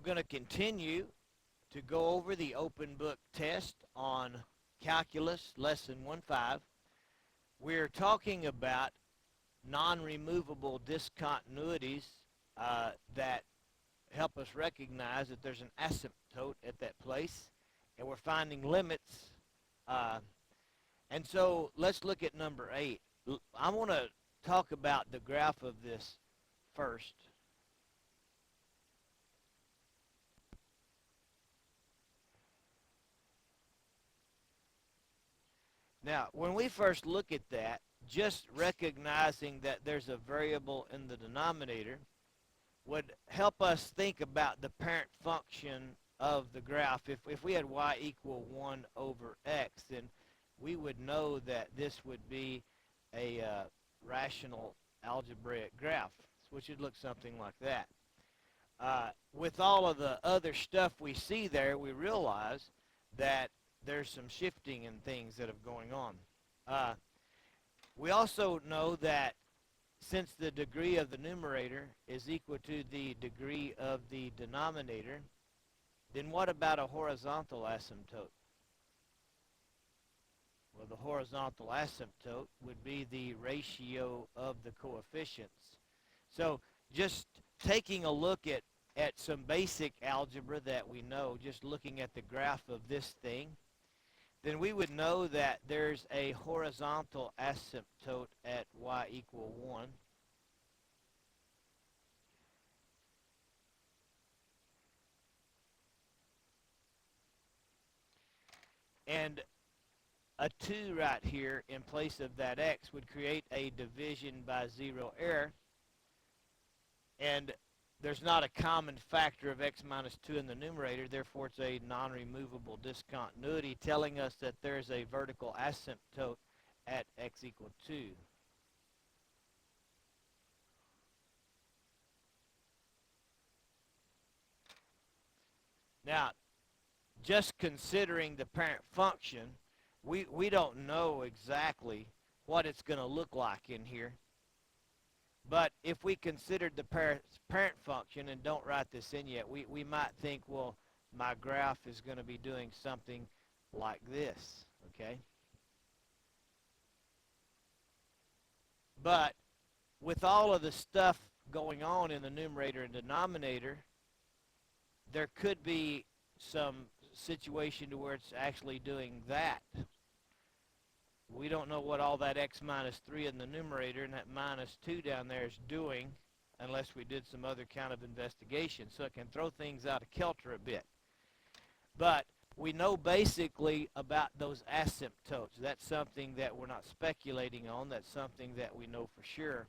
going to continue to go over the open book test on Calculus Lesson 1-5. We're talking about non-removable discontinuities that help us recognize that there's an asymptote at that place, and we're finding limits. Uh, and so let's look at number 8. I want to talk about the graph of this first. Now, when we first look at that, just recognizing that there's a variable in the denominator would help us think about the parent function of the graph. If we had y equal 1 over x, then we would know that this would be a rational algebraic graph, which would look something like that. With all of the other stuff we see there, we realize that there's some shifting and things that are going on. We also know that since the degree of the numerator is equal to the degree of the denominator, then what about a horizontal asymptote? Well, the horizontal asymptote would be the ratio of the coefficients. So just taking a look at some basic algebra that we know, just looking at the graph of this thing, then we would know that there's a horizontal asymptote at y equal 1. And a 2 right here in place of that x would create a division by 0 error. And there's not a common factor of x minus 2 in the numerator, therefore it's a non-removable discontinuity, telling us that there's a vertical asymptote at x equal 2. Now, just considering the parent function, we don't know exactly what it's going to look like in here. But if we considered the parent function and don't write this in yet, we might think, well, my graph is going to be doing something like this, okay? But with all of the stuff going on in the numerator and denominator, there could be some situation to where it's actually doing that. We don't know what all that x minus 3 in the numerator and that minus 2 down there is doing unless we did some other kind of investigation. So it can throw things out of kilter a bit. But we know basically about those asymptotes. That's something that we're not speculating on. That's something that we know for sure.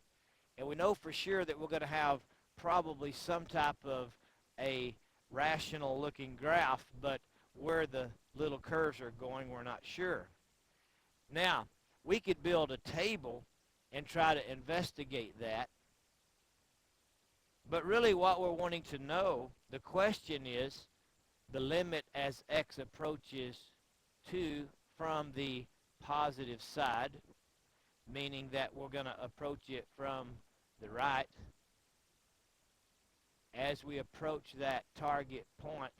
And we know for sure that we're going to have probably some type of a rational looking graph, but where the little curves are going, we're not sure. Now, we could build a table and try to investigate that. But really what we're wanting to know, the question is the limit as x approaches 2 from the positive side, meaning that we're going to approach it from the right. As we approach that target point,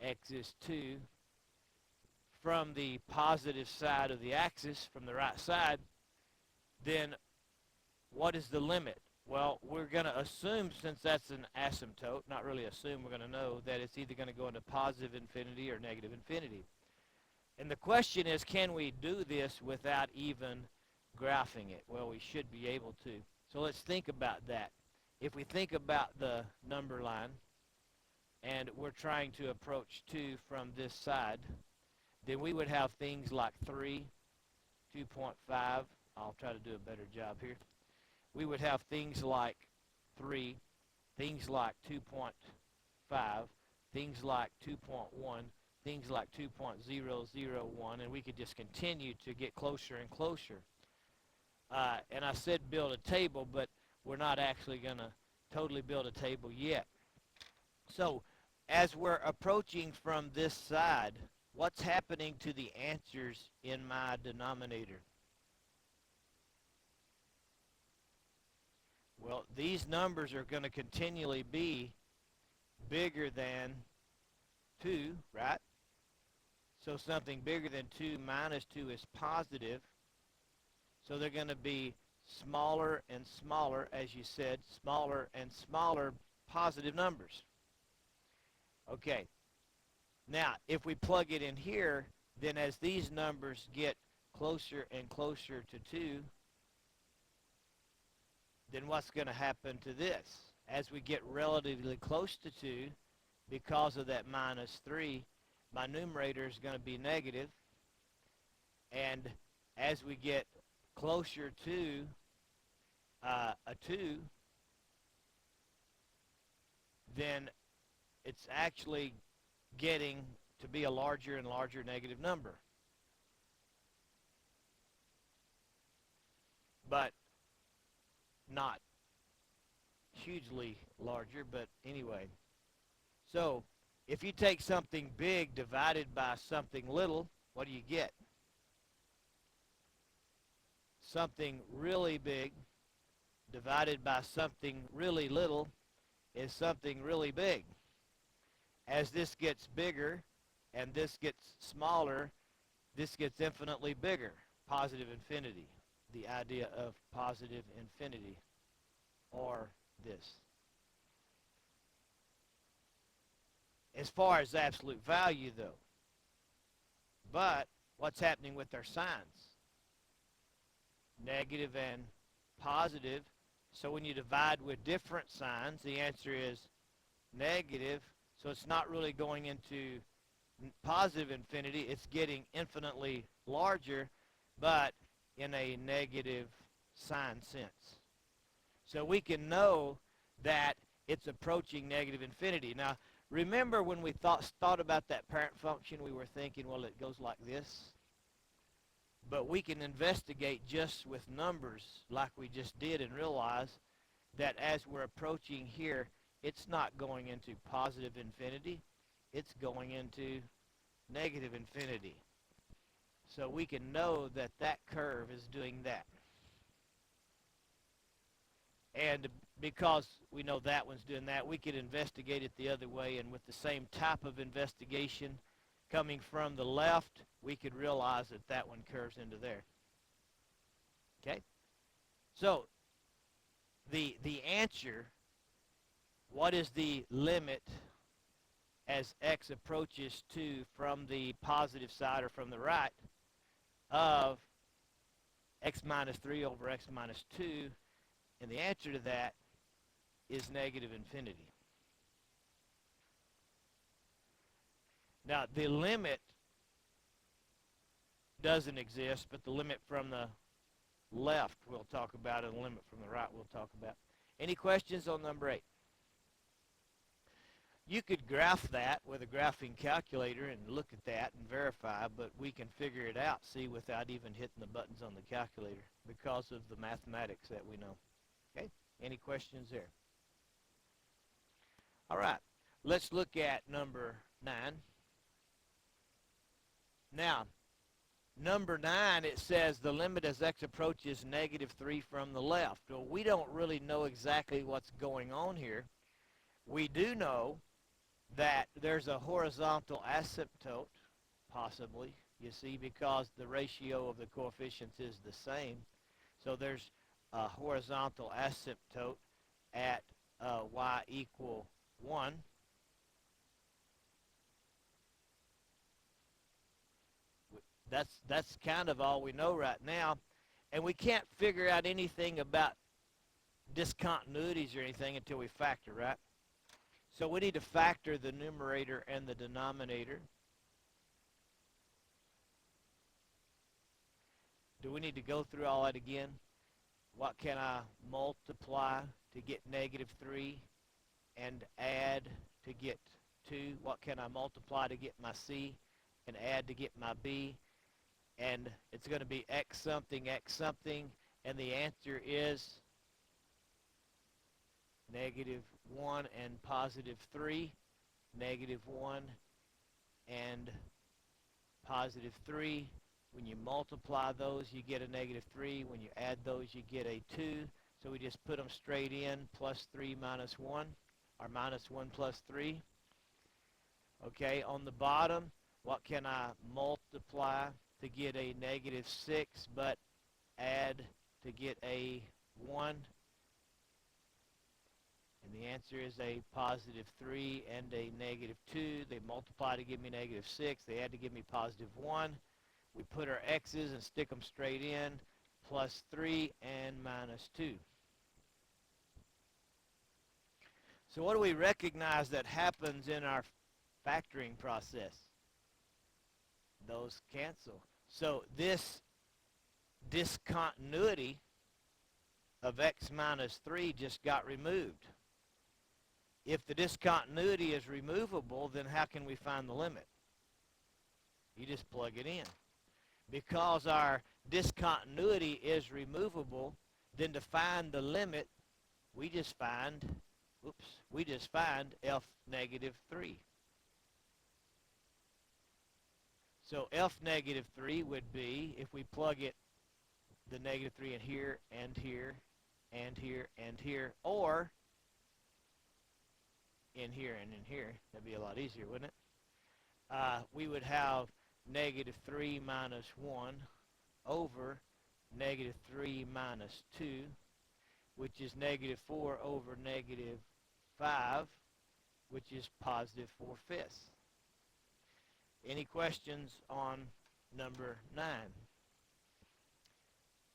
x is 2, from the positive side of the axis, from the right side, then what is the limit? Well, we're going to assume, since that's an asymptote, not really assume, we're going to know that it's either going to go into positive infinity or negative infinity. And the question is, can we do this without even graphing it? Well, we should be able to. So let's think about that. If we think about the number line, and we're trying to approach 2 from this side, then we would have things like 3, 2.5. I'll try to do a better job here. We would have things like 3, things like 2.5, things like 2.1, things like 2.001, and we could just continue to get closer and closer. And I said build a table, but we're not actually going to totally build a table yet. So as we're approaching from this side, what's happening to the answers in my denominator? Well, these numbers are going to continually be bigger than 2, right? So something bigger than 2 minus 2 is positive. So they're going to be smaller and smaller, as you said, smaller and smaller positive numbers. Okay. Now, if we plug it in here, then as these numbers get closer and closer to 2, then what's going to happen to this? As we get relatively close to 2, because of that minus 3, my numerator is going to be negative. And as we get closer to a 2, then it's actually getting to be a larger and larger negative number. But not hugely larger, but anyway. So if you take something big divided by something little, what do you get? Something really big divided by something really little is something really big. As this gets bigger and this gets smaller, this gets infinitely bigger. Positive infinity, the idea of positive infinity, or this. As far as absolute value, though. But what's happening with our signs? Negative and positive. So when you divide with different signs, the answer is negative. So it's not really going into positive infinity. It's getting infinitely larger, but in a negative sign sense. So we can know that it's approaching negative infinity. Now, remember when we thought about that parent function, we were thinking, well, it goes like this. But we can investigate just with numbers like we just did and realize that as we're approaching here, it's not going into positive infinity. It's going into negative infinity. So we can know that that curve is doing that. And because we know that one's doing that, we could investigate it the other way, and with the same type of investigation coming from the left, we could realize that that one curves into there. Okay? So the answer, what is the limit as x approaches 2 from the positive side or from the right of x minus 3 over x minus 2? And the answer to that is negative infinity. Now, the limit doesn't exist, but the limit from the left we'll talk about, and the limit from the right we'll talk about. Any questions on number 8? You could graph that with a graphing calculator and look at that and verify, but we can figure it out, see, without even hitting the buttons on the calculator because of the mathematics that we know. Okay? Any questions there? All right. Let's look at number 9. Now, number 9, it says the limit as x approaches negative 3 from the left. Well, we don't really know exactly what's going on here. We do know that there's a horizontal asymptote, possibly, you see, because the ratio of the coefficients is the same. So there's a horizontal asymptote at y equal 1. That's kind of all we know right now. And we can't figure out anything about discontinuities or anything until we factor, right? So we need to factor the numerator and the denominator. Do we need to go through all that again? What can I multiply to get negative 3 and add to get 2? What can I multiply to get my C and add to get my B? And it's going to be x something, and the answer is negative 1 and positive 3, negative 1 and positive 3. When you multiply those, you get a negative 3. When you add those, you get a 2. So we just put them straight in, plus 3 minus 1. or minus 1 plus 3. Okay, on the bottom, what can I multiply to get a negative 6, but add to get a 1? And the answer is a positive 3 and a negative 2. They multiply to give me negative 6. They add to give me positive 1. We put our x's and stick them straight in, plus 3 and minus 2. So what do we recognize that happens in our factoring process? Those cancel. So this discontinuity of x minus 3 just got removed. If the discontinuity is removable, then how can we find the limit? You just plug it in. Because our discontinuity is removable, then to find the limit, we just find f negative 3. So f negative 3 would be, if we plug it, the negative 3 in here, and here, and here, and here, or in here and in here. That'd be a lot easier, wouldn't it? We would have negative 3 minus 1 over negative 3 minus 2, which is negative 4 over negative 5, which is positive 4/5. Any questions on number 9?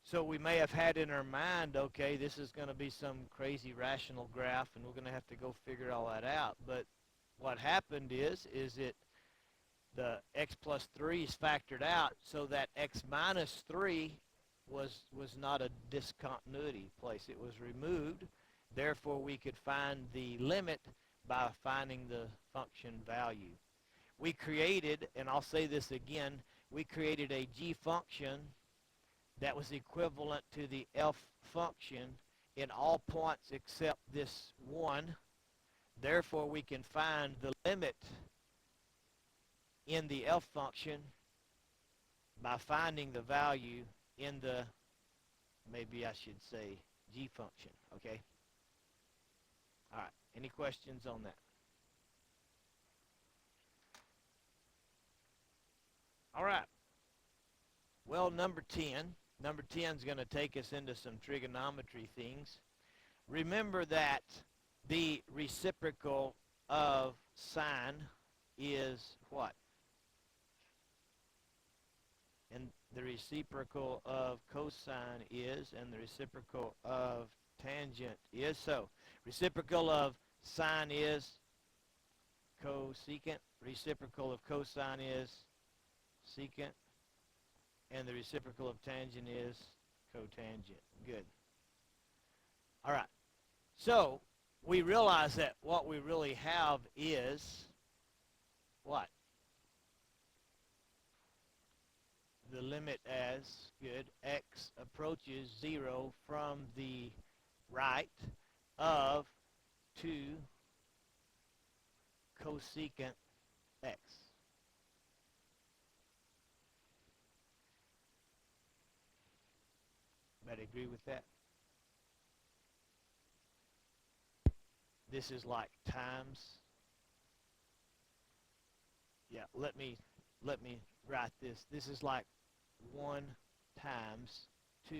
So we may have had in our mind, okay, this is going to be some crazy rational graph, and we're going to have to go figure all that out. But what happened is it the x plus 3 is factored out, so that x minus 3 was not a discontinuity place. It was removed. Therefore, we could find the limit by finding the function value. We created, and I'll say this again, we created a g function that was equivalent to the f function in all points except this one. Therefore, we can find the limit in the f function by finding the value in the, maybe I should say, g function, okay? All right, any questions on that? All right. Well, number 10 is going to take us into some trigonometry things. Remember that the reciprocal of sine is what? And the reciprocal of cosine is, and the reciprocal of tangent is. So, reciprocal of sine is cosecant. Reciprocal of cosine is secant. And the reciprocal of tangent is cotangent. Good. All right. So, we realize that what we really have is what? The limit as, good, x approaches 0 from the right of 2 cosecant x. Everybody agree with that? This is like times. Yeah, let me write this. This is like 1 times 2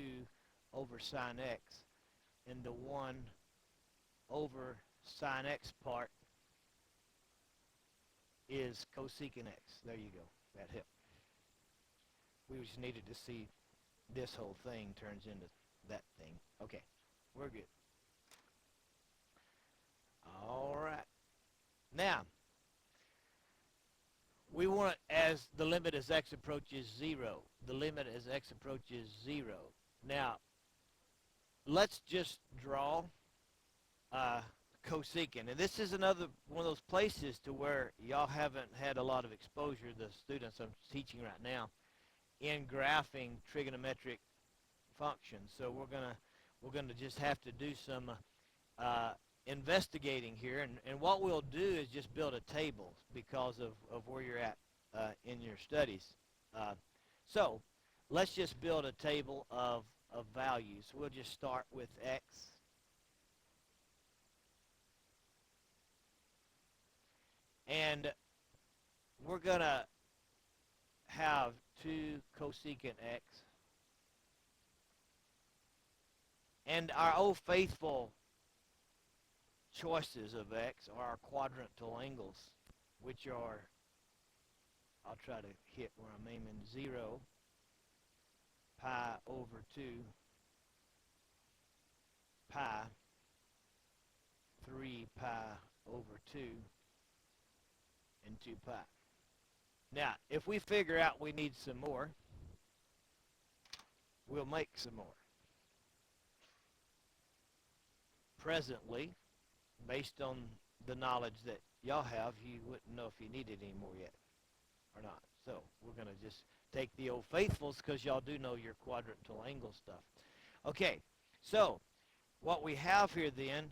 over sine x, and the 1 over sine x part is cosecant x. There you go. That helped. We just needed to see this whole thing turns into that thing. Okay, we're good. All right. Now, we want it as the limit as x approaches 0. The limit as x approaches 0. Now, let's just draw cosecant. And this is another one of those places to where y'all haven't had a lot of exposure, the students I'm teaching right now, in graphing trigonometric functions. So we're gonna just have to do some investigating here, and what we'll do is just build a table because of where you're at in your studies. So let's just build a table of values. We'll just start with x. And we're going to have 2 cosecant x. And our old faithful choices of x are our quadrantal angles, which are, I'll try to hit where I'm aiming, 0, pi over 2, pi, 3 pi over 2, and 2 pi. Now, if we figure out we need some more, we'll make some more. Presently, based on the knowledge that y'all have, you wouldn't know if you needed any more yet or not. So we're going to just take the old faithfuls because y'all do know your quadrantal angle stuff. Okay, so what we have here then,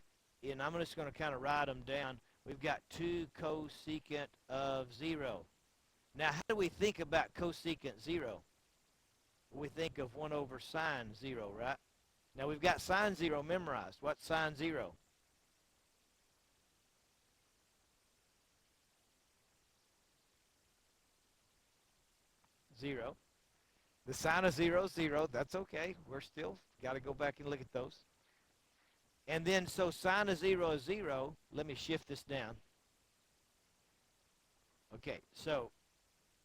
and I'm just going to kind of write them down, we've got 2 cosecant of 0. Now, how do we think about cosecant 0? We think of 1 over sine 0, right? Now, we've got sine 0 memorized. What's sine 0? Zero. The sine of 0 is 0. That's okay. We're still got to go back and look at those. And then, so sine of 0 is 0. Let me shift this down. Okay, so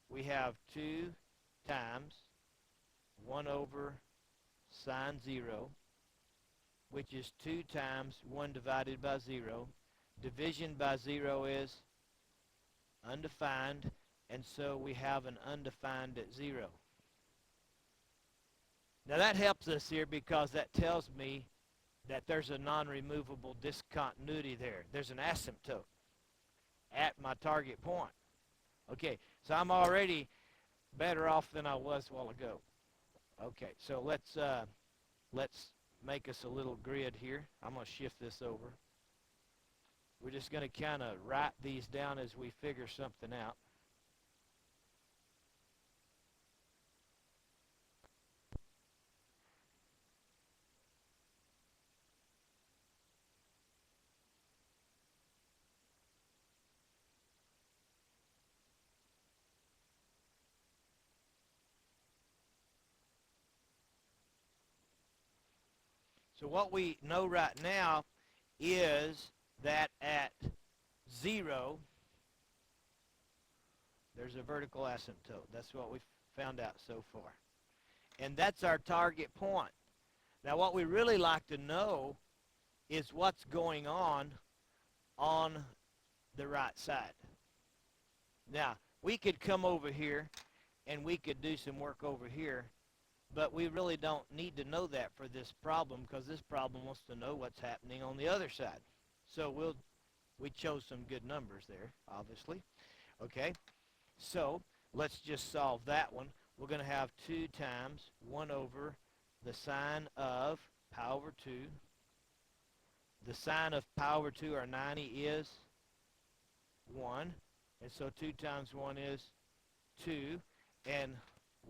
we have 2 times 1 over sine 0, which is 2 times 1 divided by 0. Division by 0 is undefined, and so we have an undefined at 0. Now that helps us here because that tells me that there's a non-removable discontinuity there. There's an asymptote at my target point. Okay, so I'm already better off than I was a while ago. Okay, so let's make us a little grid here. I'm going to shift this over. We're just going to kind of write these down as we figure something out. So what we know right now is that at 0, there's a vertical asymptote. That's what we've found out so far. And that's our target point. Now what we really like to know is what's going on the right side. Now, we could come over here and we could do some work over here, but we really don't need to know that for this problem because this problem wants to know what's happening on the other side. So we chose some good numbers there, obviously. Okay, so let's just solve that one. We're going to have 2 times 1 over the sine of pi over 2. The sine of pi over 2, or 90, is 1. And so 2 times 1 is 2. And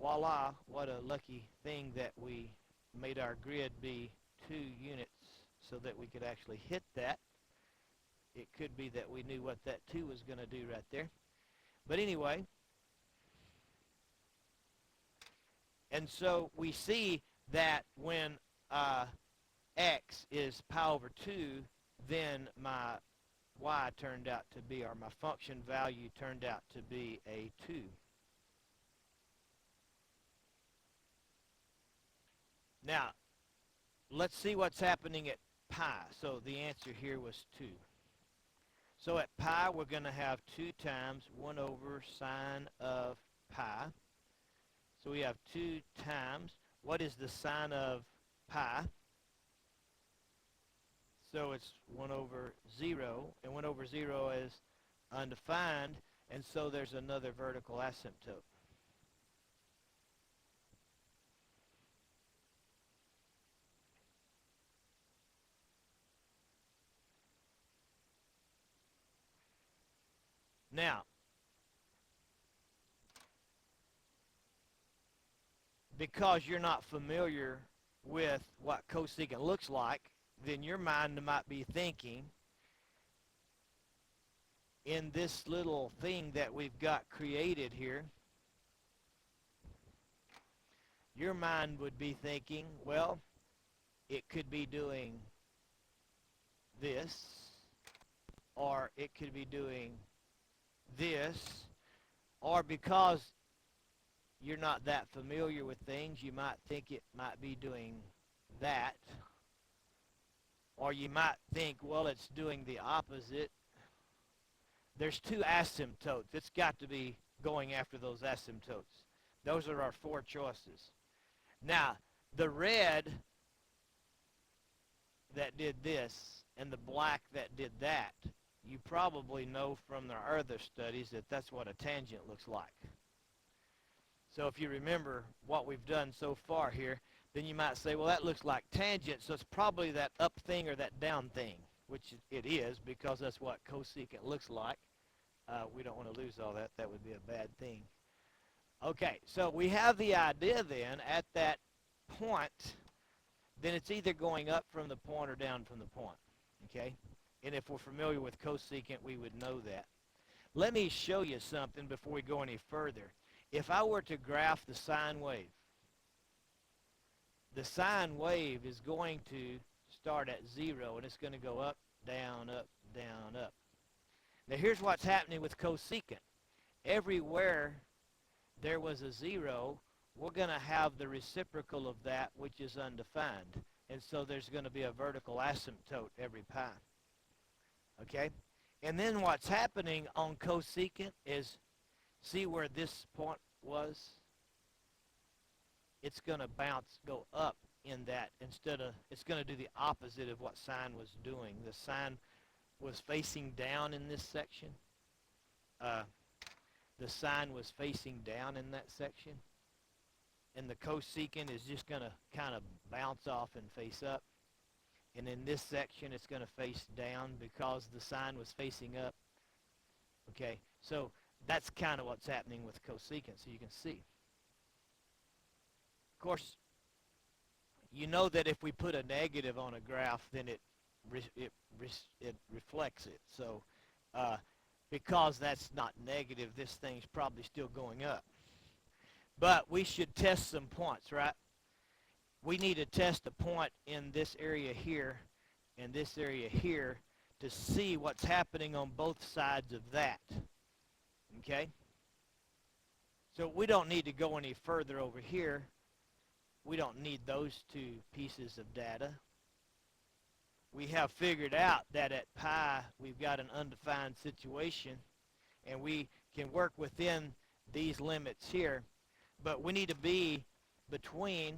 voila, what a lucky thing that we made our grid be 2 units so that we could actually hit that. It could be that we knew what that 2 was going to do right there. But anyway, and so we see that when x is pi over 2, then my y turned out to be, or my function value turned out to be a 2. Now, let's see what's happening at pi. So the answer here was 2. So at pi, we're going to have 2 times 1 over sine of pi. So we have 2 times, what is the sine of pi? So it's 1 over 0, and 1 over 0 is undefined, and so there's another vertical asymptote. Now, because you're not familiar with what cosecant looks like, then your mind might be thinking, in this little thing that we've got created here, your mind would be thinking, well, it could be doing this, or it could be doing this, or because you're not that familiar with things, you might think it might be doing that, or you might think, well, it's doing the opposite. There's two asymptotes. It's got to be going after those asymptotes. Those are our four choices. Now, the red that did this and the black that did that, you probably know from the other studies that that's what a tangent looks like. So if you remember what we've done so far here, then you might say, well, that looks like tangent, so it's probably that up thing or that down thing, which it is, because that's what cosecant looks like. We don't want to lose all that. That would be a bad thing. Okay, so we have the idea then at that point, then it's either going up from the point or down from the point, okay? And if we're familiar with cosecant, we would know that. Let me show you something before we go any further. If I were to graph the sine wave, the sine wave is going to start at 0, and it's going to go up, down, up, down, up. Now here's what's happening with cosecant. Everywhere there was a 0, we're going to have the reciprocal of that, which is undefined. And so there's going to be a vertical asymptote every pi. Okay? And then what's happening on cosecant is, see where this point was? It's going to go up in that instead of, it's going to do the opposite of what sine was doing. The sine was facing down in this section. The sine was facing down in that section. And the cosecant is just going to kind of bounce off and face up. And in this section, it's going to face down because the sine was facing up. Okay, so that's kind of what's happening with cosecant, so you can see. Of course, you know that if we put a negative on a graph, then it reflects it. So because that's not negative, this thing's probably still going up. But we should test some points, right? We need to test a point in this area here and this area here to see what's happening on both sides of that. Okay? So we don't need to go any further over here. We don't need those two pieces of data. We have figured out that at pi we've got an undefined situation, and we can work within these limits here, but we need to be between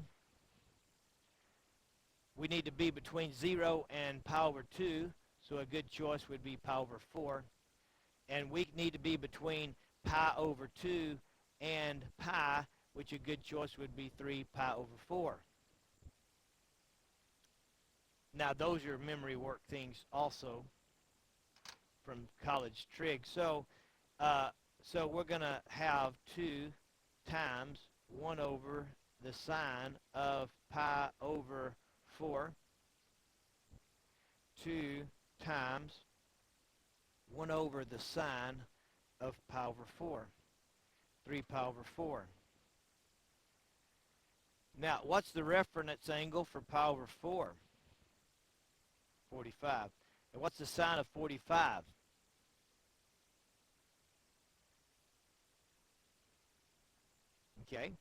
0 and pi over 2, so a good choice would be pi over 4, and we need to be between pi over 2 and pi, which a good choice would be 3 pi over 4. Now those are memory work things also from college trig. So we're going to have 2 times 1 over the sine of pi over 4, 2 times 1 over the sine of pi over 4, 3 pi over 4. Now, what's the reference angle for pi over 4? 45. And what's the sine of 45? Okay.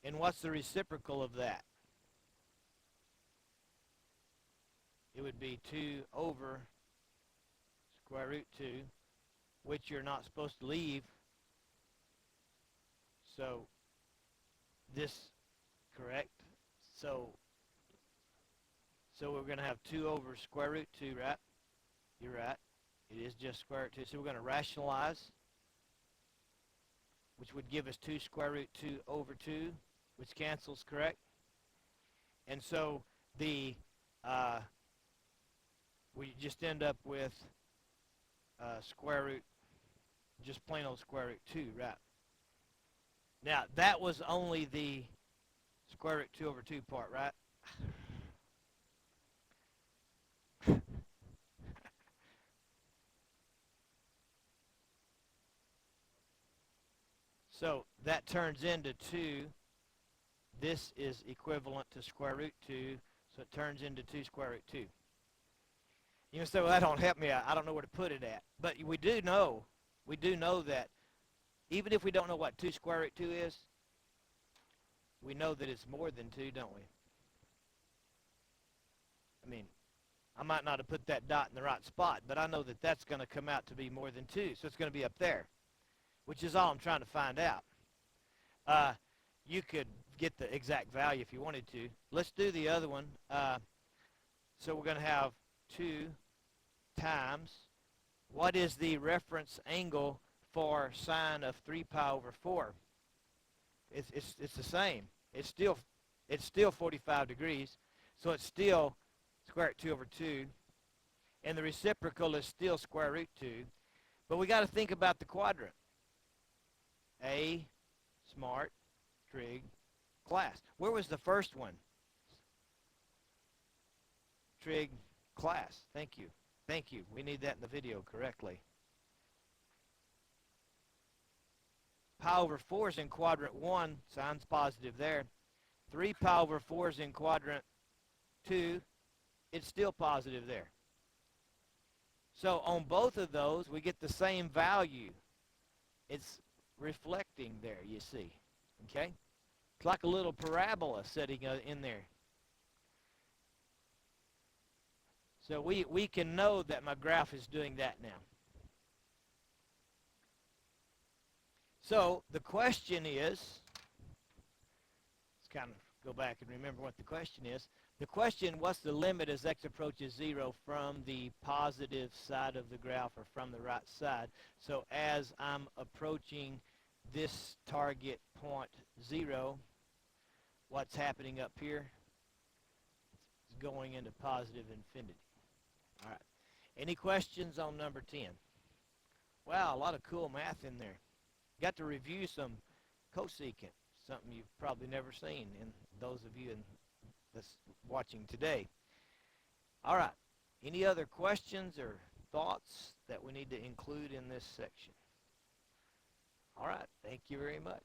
And what's the reciprocal of that? It would be 2 over square root 2, which you're not supposed to leave. So this, correct? So we're going to have 2 over square root 2, right? You're right. It is just square root 2. So we're going to rationalize, which would give us 2 square root 2 over 2, which cancels, correct? And so we just end up with square root, just plain old square root 2, right? Now, that was only the square root 2 over 2 part, right? So that turns into 2. This is equivalent to square root 2, so it turns into 2 square root 2. You can say, well, that don't help me. I don't know where to put it at. But we do know that even if we don't know what 2 square root 2 is, we know that it's more than 2, don't we? I mean, I might not have put that dot in the right spot, but I know that that's going to come out to be more than 2, so it's going to be up there, which is all I'm trying to find out. You could get the exact value if you wanted to. Let's do the other one. So we're going to have 2 times, what is the reference angle for sine of 3 pi over 4? It's the same. It's still 45 degrees, so it's still square root 2 over 2, and the reciprocal is still square root 2. But we got to think about the quadrant. A, smart, trig, class. Where was the first one? Trig, class. Thank you. Thank you. We need that in the video correctly. Pi over 4 is in quadrant 1. Sine's positive there. 3 pi over 4 is in quadrant 2. It's still positive there. So on both of those, we get the same value. It's reflecting there, you see. Okay? It's like a little parabola sitting in there. So we can know that my graph is doing that now. So the question is, let's kind of go back and remember what the question is. The question, what's the limit as x approaches 0 from the positive side of the graph or from the right side? So as I'm approaching this target point 0, what's happening up here? It's going into positive infinity. All right. Any questions on number 10? Wow, a lot of cool math in there. Got to review some cosecant, something you've probably never seen in those of you that's watching today. All right. Any other questions or thoughts that we need to include in this section? All right. Thank you very much.